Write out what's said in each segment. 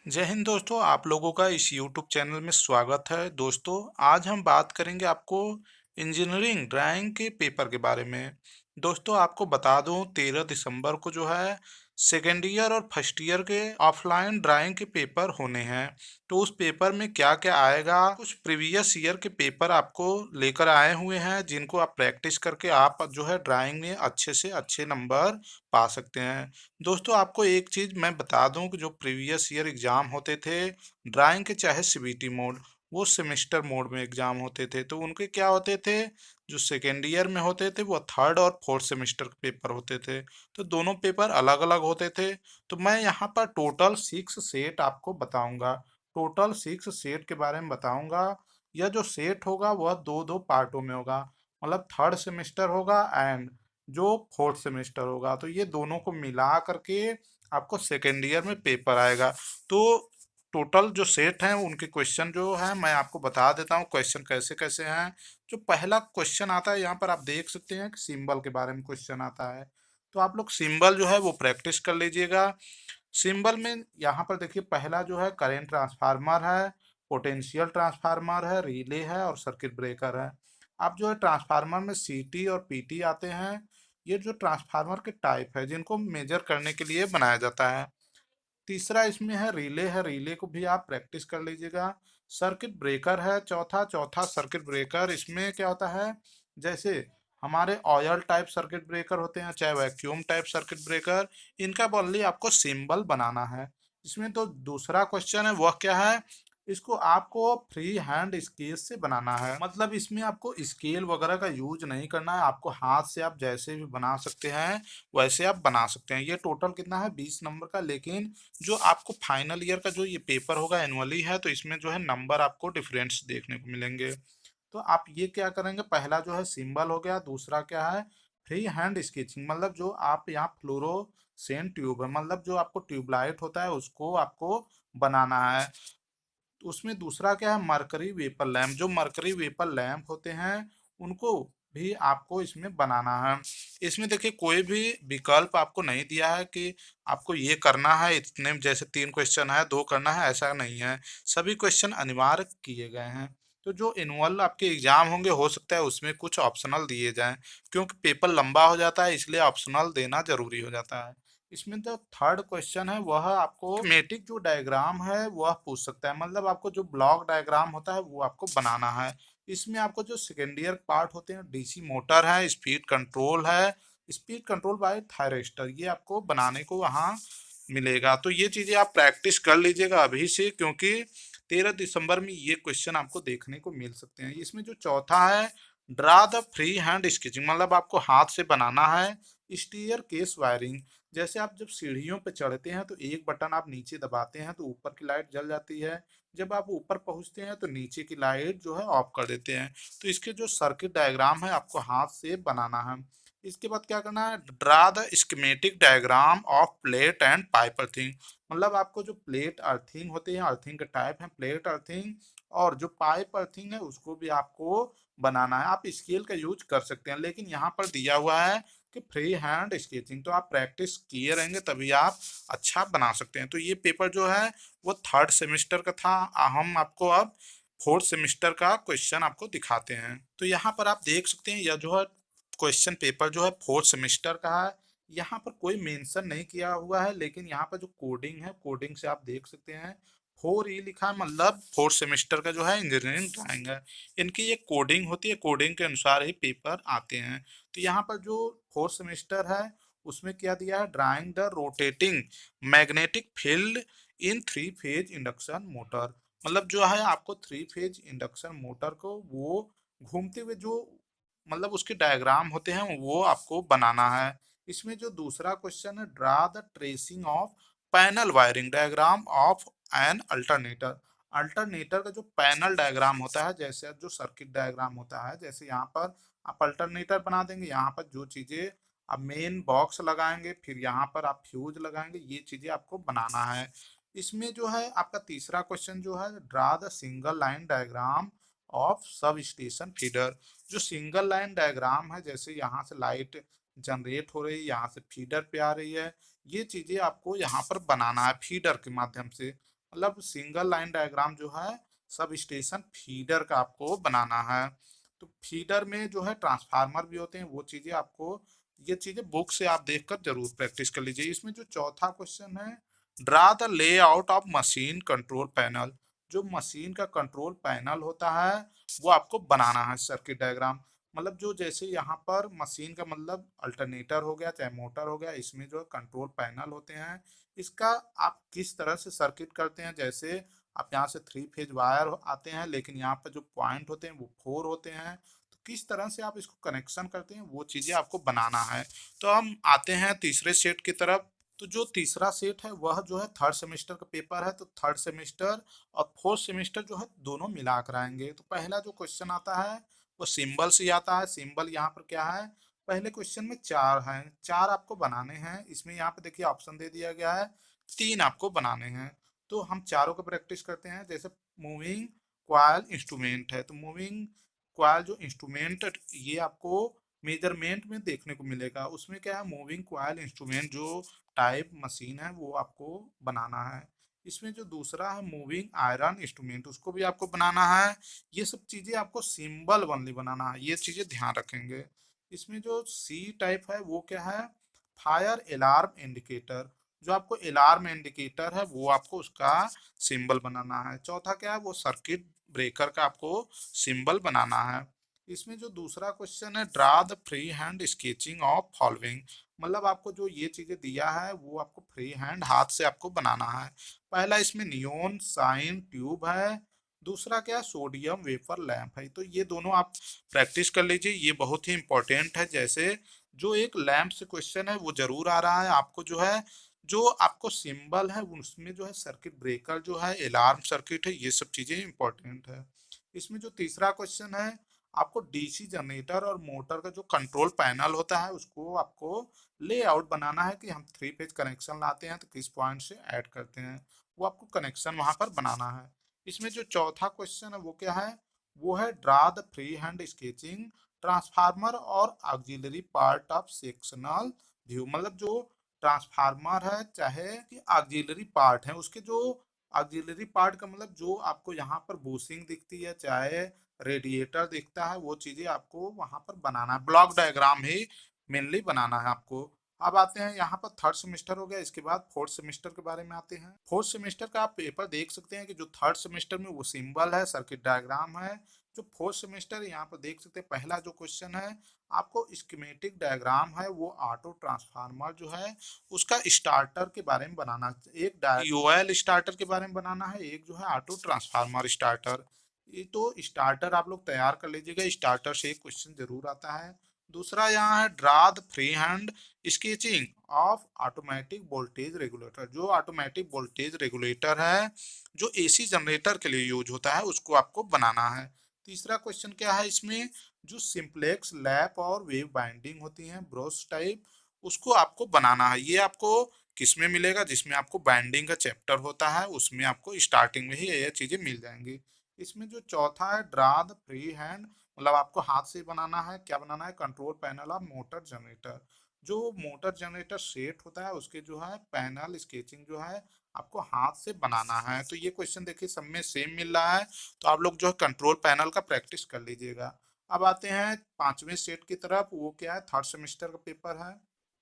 जय हिंद दोस्तों, आप लोगों का इस यूट्यूब चैनल में स्वागत है। दोस्तों, आज हम बात करेंगे आपको इंजीनियरिंग ड्राइंग के पेपर के बारे में। दोस्तों, आपको बता दूं 13 दिसंबर को जो है सेकेंड ईयर और फर्स्ट ईयर के ऑफलाइन ड्राइंग के पेपर होने हैं। तो उस पेपर में क्या क्या आएगा, कुछ प्रीवियस ईयर के पेपर आपको लेकर आए हुए हैं जिनको आप प्रैक्टिस करके आप जो है ड्राइंग में अच्छे से अच्छे नंबर पा सकते हैं। दोस्तों, आपको एक चीज़ मैं बता दूं कि जो प्रीवियस ईयर एग्ज़ाम होते थे ड्राइंग के, चाहे सीबीटी मोड, वो सेमेस्टर मोड में एग्ज़ाम होते थे। तो उनके क्या होते थे, जो सेकेंड ईयर में होते थे वो थर्ड और फोर्थ सेमेस्टर के पेपर होते थे। तो दोनों पेपर अलग अलग होते थे। तो मैं यहाँ पर टोटल 6 सेट आपको बताऊंगा। टोटल 6 सेट के बारे में बताऊंगा। यह जो सेट होगा वह दो दो पार्टों में होगा। मतलब थर्ड सेमेस्टर होगा एंड जो फोर्थ सेमेस्टर होगा। तो ये दोनों को मिला करके आपको सेकेंड ईयर में पेपर आएगा। तो टोटल जो सेट हैं उनके क्वेश्चन जो है मैं आपको बता देता हूँ क्वेश्चन कैसे कैसे हैं। जो पहला क्वेश्चन आता है यहाँ पर आप देख सकते हैं कि सिंबल के बारे में क्वेश्चन आता है। तो आप लोग सिंबल जो है वो प्रैक्टिस कर लीजिएगा। सिंबल में यहाँ पर देखिए, पहला जो है करंट ट्रांसफार्मर है, पोटेंशियल ट्रांसफार्मर है, रिले है और सर्किट ब्रेकर है। आप जो है ट्रांसफार्मर में सीटी और पीटी आते हैं। ये जो ट्रांसफार्मर के टाइप है जिनको मेजर करने के लिए बनाया जाता है। तीसरा इसमें है, रिले को भी आप प्रैक्टिस कर लीजिएगा। सर्किट ब्रेकर है चौथा। चौथा सर्किट ब्रेकर, इसमें क्या होता है, जैसे हमारे ऑयल टाइप सर्किट ब्रेकर होते हैं चाहे वैक्यूम टाइप सर्किट ब्रेकर, इनका ओनली आपको सिंबल बनाना है। इसमें तो दूसरा क्वेश्चन है वह क्या है, इसको आपको फ्री हैंड स्केल से बनाना है। मतलब इसमें आपको स्केल वगैरह का यूज नहीं करना है, आपको हाथ से आप जैसे भी बना सकते हैं वैसे आप बना सकते हैं। ये टोटल कितना है, 20 नंबर का। लेकिन जो आपको फाइनल ईयर का जो ये पेपर होगा एनुअली है, तो इसमें जो है नंबर आपको डिफरेंस देखने को मिलेंगे। तो आप ये क्या करेंगे, पहला जो है सिंबल हो गया, दूसरा क्या है फ्री हैंड स्केचिंग। मतलब जो आप यहाँ फ्लोरोसेंट ट्यूब है, मतलब जो आपको ट्यूबलाइट होता है उसको आपको बनाना है। तो उसमें दूसरा क्या है, मरकरी वेपर लैम्प। जो मरकरी वेपर लैम्प होते हैं उनको भी आपको इसमें बनाना है। इसमें देखिए कोई भी विकल्प आपको नहीं दिया है कि आपको ये करना है इतने, जैसे 3 क्वेश्चन है 2 करना है, ऐसा नहीं है। सभी क्वेश्चन अनिवार्य किए गए हैं। तो जो इनवॉल्व आपके एग्जाम होंगे हो सकता है उसमें कुछ ऑप्शनल दिए जाएं, क्योंकि पेपर लंबा हो जाता है इसलिए ऑप्शनल देना जरूरी हो जाता है। इसमें जो थर्ड क्वेश्चन है वह आपको स्कीमेटिक जो डायग्राम है वह पूछ सकता है। मतलब आपको जो ब्लॉक डायग्राम होता है वो आपको बनाना है। इसमें आपको जो सेकेंड ईयर पार्ट होते हैं, डीसी मोटर है, स्पीड कंट्रोल है, स्पीड कंट्रोल बाय थायरिस्टर, ये आपको बनाने को वहाँ मिलेगा। तो ये चीज़ें आप प्रैक्टिस कर लीजिएगा अभी से, क्योंकि 13 दिसंबर में ये क्वेश्चन आपको देखने को मिल सकते हैं। इसमें जो चौथा है, draw the free hand sketching, मतलब आपको हाथ से बनाना है स्टीयर केस वायरिंग। जैसे आप जब सीढ़ियों पर चढ़ते हैं तो एक बटन आप नीचे दबाते हैं तो ऊपर की लाइट जल जाती है, जब आप ऊपर पहुंचते हैं तो नीचे की लाइट जो है ऑफ कर देते हैं। तो इसके जो सर्किट डायग्राम है आपको हाथ से बनाना है। इसके बाद क्या करना है, draw the schematic diagram of plate and pipe earthing. मतलब आपको जो प्लेट अर्थिंग होती है, अर्थिंग के टाइप है प्लेट अर्थिंग, और जो पाइप अर्थिंग है उसको भी आपको बनाना है। आप स्केल का यूज कर सकते हैं, लेकिन यहाँ पर दिया हुआ है कि फ्री हैंड स्केचिंग, तो आप प्रैक्टिस किए रहेंगे तभी आप अच्छा बना सकते हैं। तो ये पेपर जो है वो थर्ड सेमेस्टर का था। हम आपको अब फोर्थ सेमेस्टर का क्वेश्चन आपको दिखाते हैं। तो यहाँ पर आप देख सकते हैं यह जो है क्वेश्चन पेपर जो है फोर्थ सेमेस्टर का है। यहाँ पर कोई मेंशन नहीं किया हुआ है, लेकिन यहाँ पर जो कोडिंग है, कोडिंग से आप देख सकते हैं 4E लिखा है, मतलब फोर्थ सेमेस्टर का जो है इंजीनियरिंग ड्राइंग है। इनकी ये कोडिंग होती है, कोडिंग के अनुसार ही पेपर आते हैं। तो यहाँ पर जो फोर्थ सेमेस्टर है उसमें क्या दिया है, drawing the rotating magnetic field in 3 phase induction motor. मतलब जो है आपको 3 फेज इंडक्शन मोटर को वो घूमते हुए जो, मतलब उसके डायग्राम होते हैं वो आपको बनाना है। इसमें जो दूसरा क्वेश्चन है, draw the tracing of panel wiring diagram of an alternator. Alternator का जो पैनल डायग्राम होता है, जैसे जो सर्किट डायग्राम होता है, जैसे यहाँ पर आप अल्टरनेटर बना देंगे, यहाँ पर जो चीजें आप मेन बॉक्स लगाएंगे, फिर यहाँ पर आप फ्यूज लगाएंगे, ये चीजें आपको बनाना है। इसमें जो है आपका तीसरा क्वेश्चन जो है, draw the single line diagram of sub station feeder. जो सिंगल लाइन डायग्राम है, जैसे यहाँ से लाइट जनरेट हो रही है, यहाँ से फीडर पे आ रही है, ये चीजें आपको यहाँ पर बनाना है फीडर के माध्यम से। मतलब सिंगल लाइन डायग्राम जो है सब स्टेशन फीडर का आपको बनाना है। तो फीडर में जो है ट्रांसफार्मर भी होते हैं, वो चीजें आपको, ये चीजें बुक से आप देखकर जरूर प्रैक्टिस कर लीजिए। इसमें जो चौथा क्वेश्चन है, draw the layout of machine control panel. जो मशीन का कंट्रोल पैनल होता है वो आपको बनाना है सर्किट डायग्राम। मतलब जो जैसे यहाँ पर मशीन का मतलब अल्टरनेटर हो गया चाहे मोटर हो गया, इसमें जो कंट्रोल पैनल होते हैं, इसका आप किस तरह से सर्किट करते हैं। जैसे आप यहाँ से 3 फेज वायर आते हैं, लेकिन यहाँ पर जो पॉइंट होते हैं वो 4 होते हैं, तो किस तरह से आप इसको कनेक्शन करते हैं वो चीजें आपको बनाना है। तो हम आते हैं तीसरे सेट की तरफ। तो जो तीसरा सेट है वह जो है थर्ड सेमेस्टर का पेपर है, तो थर्ड सेमेस्टर और फोर्थ सेमेस्टर जो है दोनों मिला कर आएंगे। तो पहला जो क्वेश्चन आता है वो सिंबल से आता है। सिंबल यहाँ पर क्या है, पहले क्वेश्चन में 4 हैं, 4 आपको बनाने हैं। इसमें यहाँ पे देखिए ऑप्शन दे दिया गया है, 3 आपको बनाने हैं। तो हम चारों को प्रैक्टिस करते हैं। जैसे मूविंग क्वाइल इंस्ट्रूमेंट है, तो मूविंग क्वाइल जो इंस्ट्रूमेंट ये आपको मेजरमेंट में देखने को मिलेगा। उसमें क्या है, मूविंग क्वाइल इंस्ट्रूमेंट जो टाइप मशीन है वो आपको बनाना है। इसमें जो दूसरा है मूविंग आयरन इंस्ट्रूमेंट, उसको भी आपको बनाना है। ये सब चीजें आपको सिंबल ओनली बनाना है, ये चीजें ध्यान रखेंगे। इसमें जो सी टाइप है वो क्या है, फायर अलार्म इंडिकेटर। जो आपको अलार्म इंडिकेटर है वो आपको उसका सिंबल बनाना है। चौथा क्या है, वो सर्किट ब्रेकर का आपको सिंबल बनाना है। इसमें जो दूसरा क्वेश्चन है, draw the free hand sketching of following. मतलब आपको जो ये चीजें दिया है वो आपको फ्री हैंड हाथ से आपको बनाना है। पहला इसमें नियोन साइन ट्यूब है, दूसरा क्या, सोडियम वेफर लैंप है। तो ये दोनों आप प्रैक्टिस कर लीजिए, ये बहुत ही इंपॉर्टेंट है। जैसे जो एक लैंप से क्वेश्चन है वो जरूर आ रहा है आपको, जो है जो आपको सिंबल है उसमें जो है सर्किट ब्रेकर जो है अलार्म सर्किट है, ये सब चीजें इंपॉर्टेंट है। इसमें जो तीसरा क्वेश्चन है, आपको डीसी जनरेटर और मोटर का जो कंट्रोल पैनल होता है उसको आपको लेआउट बनाना है, कि हम 3 फेज कनेक्शन लाते हैं तो किस पॉइंट से ऐड करते हैं, वो आपको कनेक्शन वहां पर बनाना है। इसमें जो चौथा क्वेश्चन है वो क्या है, वो है draw the free hand sketching transformer और auxiliary part of sectional view. मतलब जो ट्रांसफार्मर है चाहे कि ऑक्सिलरी पार्ट है, उसके जो ऑक्सिलरी पार्ट का मतलब जो आपको यहाँ पर बूसिंग दिखती है चाहे रेडिएटर दिखता है, वो चीजें आपको वहां पर बनाना है। ब्लॉक डायग्राम ही मेनली बनाना है आपको। अब आते हैं यहाँ पर थर्ड सेमेस्टर हो गया, इसके बाद फोर्थ सेमेस्टर के बारे में आते हैं। फोर्थ सेमेस्टर का आप पेपर देख सकते हैं कि जो थर्ड सेमेस्टर में वो सिंबल है, सर्किट डायग्राम है। जो फोर्थ सेमेस्टर यहाँ पर देख सकते हैं, पहला जो क्वेश्चन है आपको स्कीमेटिक डायग्राम है वो ऑटो ट्रांसफार्मर जो है उसका स्टार्टर के बारे में बनाना। एक यूएल स्टार्टर के बारे में बनाना है, एक जो है ऑटो ट्रांसफार्मर स्टार्टर। ये तो स्टार्टर आप लोग तैयार कर लीजिएगा, स्टार्टर से एक क्वेश्चन जरूर आता है। दूसरा यहाँ है draw the free hand sketching of automatic voltage regulator. जो ऑटोमेटिक वोल्टेज रेगुलेटर है जो एसी जनरेटर के लिए यूज होता है उसको आपको बनाना है। तीसरा क्वेश्चन क्या है, इसमें जो सिंप्लेक्स लैप और वेव बाइंडिंग होती हैं ब्रोस टाइप, उसको आपको बनाना है। ये आपको किसमें मिलेगा, जिसमें आपको बाइंडिंग का चैप्टर होता है उसमें आपको स्टार्टिंग में ही ये चीजें मिल जाएंगी। इसमें जो चौथा है ड्रा द फ्री हैंड, मतलब आपको हाथ से बनाना है। क्या बनाना है, control panel of motor generator. जो मोटर जनरेटर सेट होता है उसके जो है पैनल स्केचिंग जो है आपको हाथ से बनाना है। तो ये क्वेश्चन देखिए सब में सेम मिल रहा है, तो आप लोग जो है कंट्रोल पैनल का प्रैक्टिस कर लीजिएगा। अब आते हैं पांचवें सेट की तरफ, वो क्या है, थर्ड सेमेस्टर का पेपर है।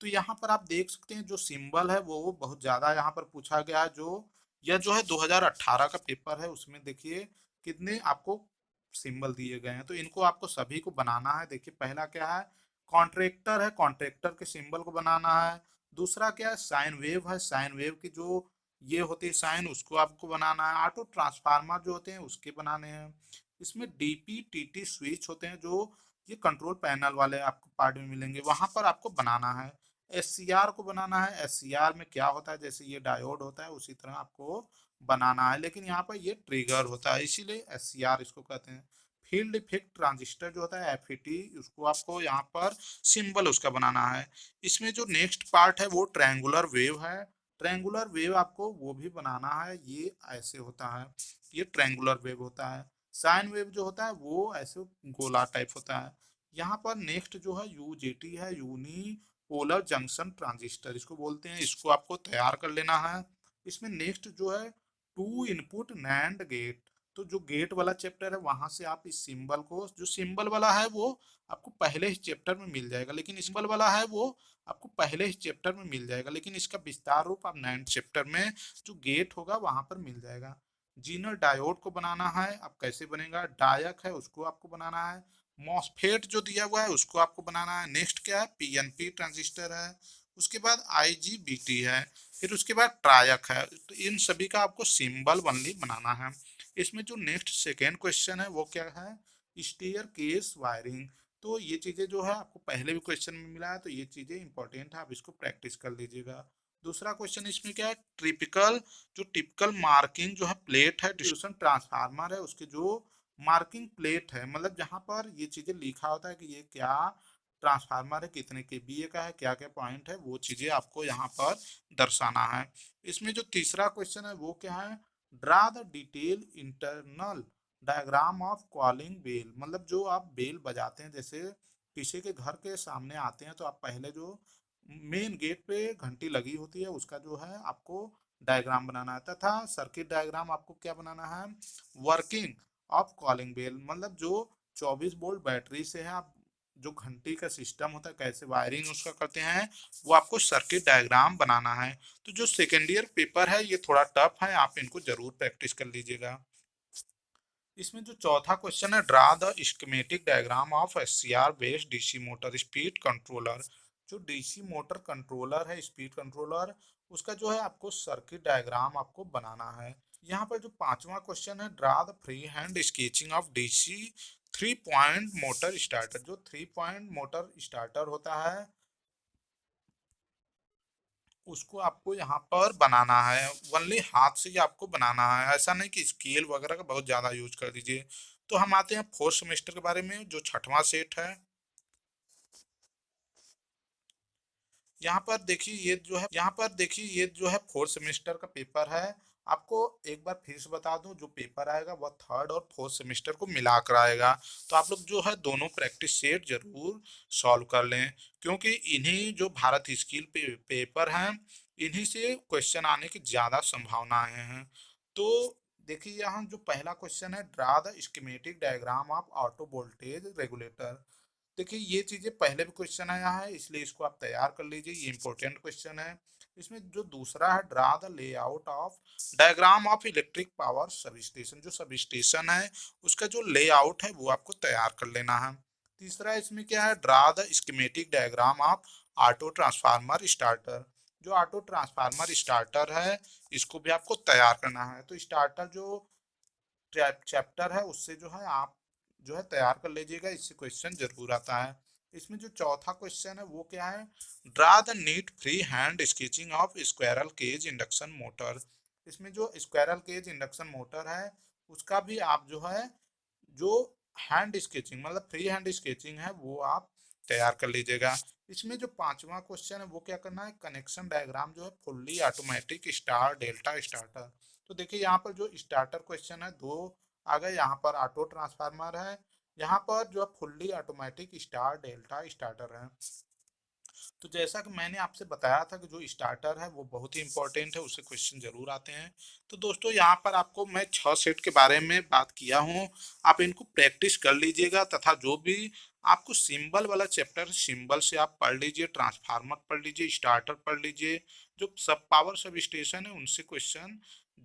तो यहाँ पर आप देख सकते हैं जो सिंबल है वो बहुत ज्यादा यहाँ पर पूछा गया है। जो यह जो है 2018 का पेपर है, उसमें देखिए कितने आपको सिंबल दिए गए हैं, तो इनको आपको सभी को बनाना है। देखिए पहला क्या है, कॉन्ट्रैक्टर है, कॉन्ट्रैक्टर के सिंबल को बनाना है। दूसरा क्या है, साइन वेव है, साइन वेव की जो ये होती है साइन उसको आपको बनाना है। ऑटो ट्रांसफार्मर जो होते हैं उसके बनाने हैं। इसमें डीपी टीटी स्विच होते हैं जो ये कंट्रोल पैनल वाले आपको पार्ट में मिलेंगे, वहां पर आपको बनाना है। एससीआर को बनाना है, एससीआर में क्या होता है, जैसे ये डायोड होता है उसी तरह आपको बनाना है, लेकिन यहाँ पर ये ट्रिगर होता है इसीलिए एससीआर इसको कहते हैं। फील्ड इफेक्ट ट्रांजिस्टर जो होता है एफईटी, उसको आपको यहाँ पर सिंबल उसका बनाना है। इसमें जो नेक्स्ट पार्ट है वो ट्रायंगुलर वेव है। ट्रायंगुलर वेव आपको वो भी बनाना है, ये ऐसे होता है, ये ट्रायंगुलर वेव होता है। साइन वेव जो होता है वो ऐसे गोला टाइप होता है। यहाँ पर नेक्स्ट जो है यूजेटी है, यूनी पोलर जंक्शन ट्रांजिस्टर इसको बोलते हैं, इसको आपको तैयार कर लेना है। इसमें नेक्स्ट जो है टू इनपुट नैंड गेट। तो जो गेट वाला चैप्टर है वहां से आप इस सिंबल को, जो सिंबल वाला है वो आपको पहले ही चैप्टर में मिल जाएगा, लेकिन सिंबल वाला है वो आपको पहले ही चैप्टर में मिल जाएगा, लेकिन इसका विस्तार रूप आप नैंड चैप्टर में जो गेट होगा वहां पर मिल जाएगा। जीनर डायोड को बनाना है, अब कैसे बनेगा, डायक है उसको आपको बनाना है, मॉसफेट जो दिया हुआ है उसको आपको बनाना है। नेक्स्ट क्या है, पीएनपी ट्रांजिस्टर है, उसके बाद आईजीबीटी है, फिर उसके बाद ट्रायक है। तो इन सभी का आपको सिंबल वनली बनाना है। इसमें जो नेक्स्ट सेकेंड क्वेश्चन है वो क्या है, स्टेयर केस वायरिंग। तो ये चीजें जो है आपको पहले भी क्वेश्चन में मिला है, तो ये चीजें इंपॉर्टेंट है, आप इसको प्रैक्टिस कर लीजिएगा। दूसरा क्वेश्चन इसमें क्या है, ट्रिपिकल, जो टिपिकल मार्किंग जो है प्लेट है, डिस्ट्रीब्यूशन ट्रांसफार्मर है, उसके जो मार्किंग प्लेट है, मतलब जहां पर ये चीजें लिखा होता है कि ये क्या ट्रांसफार्मर है, कितने केवीए का है, क्या क्या पॉइंट है, वो चीजें आपको यहाँ पर दर्शाना है। इसमें जो तीसरा क्वेश्चन है वो क्या है, draw the detail internal diagram of calling bell. मतलब जो आप बेल बजाते हैं, जैसे किसी के घर के सामने आते हैं तो आप पहले जो मेन गेट पे घंटी लगी होती है उसका जो है आपको डायग्राम बनाना है, तथा सर्किट डायग्राम आपको क्या बनाना है, वर्किंग ऑफ कॉलिंग बेल। मतलब जो 24 वोल्ट बैटरी से है आप जो घंटी का सिस्टम होता है कैसे वायरिंग उसका करते हैं, वो आपको सर्किट डायग्राम बनाना है। तो जो सेकेंड ईयर पेपर है ये थोड़ा टफ है, आप इनको जरूर प्रैक्टिस कर लीजिएगा। इसमें जो चौथा क्वेश्चन है, draw the schematic diagram of SCR based DC motor speed controller. जो डीसी मोटर कंट्रोलर है, स्पीड कंट्रोलर, उसका जो है आपको सर्किट डायग्राम आपको बनाना है। यहाँ पर जो पांचवा क्वेश्चन है, draw the free hand sketching of DC 3 point motor starter. जो 3 पॉइंट मोटर स्टार्टर होता है उसको आपको यहाँ पर बनाना है, ओनली हाथ से ही आपको बनाना है, ऐसा नहीं कि स्केल वगैरह का बहुत ज़्यादा यूज कर दीजिए। तो हम आते हैं फोर्थ सेमेस्टर के बारे में, जो छठवां सेट है। यहाँ पर देखिए ये जो है फोर्थ सेमेस्टर का पेपर है। आपको एक बार फिर से बता दूं, जो पेपर आएगा वह थर्ड और फोर्थ सेमेस्टर को मिला कर आएगा। तो आप लोग जो है दोनों प्रैक्टिस सेट जरूर सॉल्व कर लें, क्योंकि इन्हीं जो भारत स्किल पेपर हैं इन्हीं से क्वेश्चन आने की ज़्यादा संभावनाएं हैं। तो देखिए यहाँ जो पहला क्वेश्चन है, draw the schematic diagram of auto voltage regulator. देखिए ये चीजें पहले भी क्वेश्चन आया है, इसलिए इसको आप तैयार कर लीजिए, ये इंपॉर्टेंट क्वेश्चन है। इसमें जो दूसरा है, draw the layout of diagram of electric power sub station. जो सब स्टेशन है उसका जो लेआउट है वो आपको तैयार कर लेना है। तीसरा इसमें क्या है, draw the schematic diagram of auto transformer starter. जो ऑटो ट्रांसफार्मर स्टार्टर है इसको भी आपको तैयार करना है। तो स्टार्टर जो चैप्टर है उससे जो है आप जो है तैयार कर लीजिएगा, इससे क्वेश्चन जरूर आता है। इसमें जो चौथा क्वेश्चन है वो क्या है, draw the neat free hand sketching of squirrel cage induction motor. इसमें जो स्क्वायरल केज इंडक्शन मोटर है उसका भी आप जो है जो हैंड स्केचिंग मतलब फ्री हैंड स्केचिंग है वो आप तैयार कर लीजिएगा। इसमें जो पांचवा क्वेश्चन है वो क्या करना है, कनेक्शन डायग्राम जो है fully automatic star delta starter. तो देखिए यहाँ पर जो स्टार्टर क्वेश्चन है दो आ गए, यहाँ पर ऑटो ट्रांसफार्मर है, यहाँ पर जो fully automatic star delta starter है। तो जैसा कि मैंने आपसे बताया था कि जो स्टार्टर है वो बहुत ही इंपॉर्टेंट है, उससे क्वेश्चन जरूर आते हैं। तो दोस्तों यहाँ पर आपको मैं 6 सेट के बारे में बात किया हूँ, आप इनको प्रैक्टिस कर लीजिएगा, तथा जो भी आपको सिंबल वाला चैप्टर सिंबल से आप पढ़ लीजिए, ट्रांसफार्मर पढ़ लीजिए, स्टार्टर पढ़ लीजिए, जो सब पावर सब स्टेशन है उनसे क्वेश्चन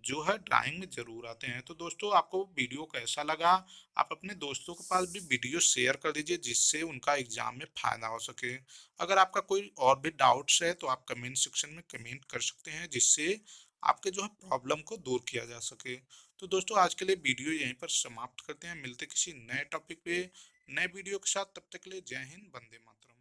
जो है ड्राइंग में जरूर आते हैं। तो दोस्तों आपको वीडियो कैसा लगा, आप अपने दोस्तों के पास भी वीडियो शेयर कर दीजिए जिससे उनका एग्जाम में फायदा हो सके। अगर आपका कोई और भी डाउट्स है तो आप कमेंट सेक्शन में कमेंट कर सकते हैं, जिससे आपके जो है प्रॉब्लम को दूर किया जा सके। तो दोस्तों आज के लिए वीडियो यहीं पर समाप्त करते हैं, मिलते किसी नए टॉपिक पे नए वीडियो के साथ, तब तक के लिए जय हिंद, वंदे मातरम।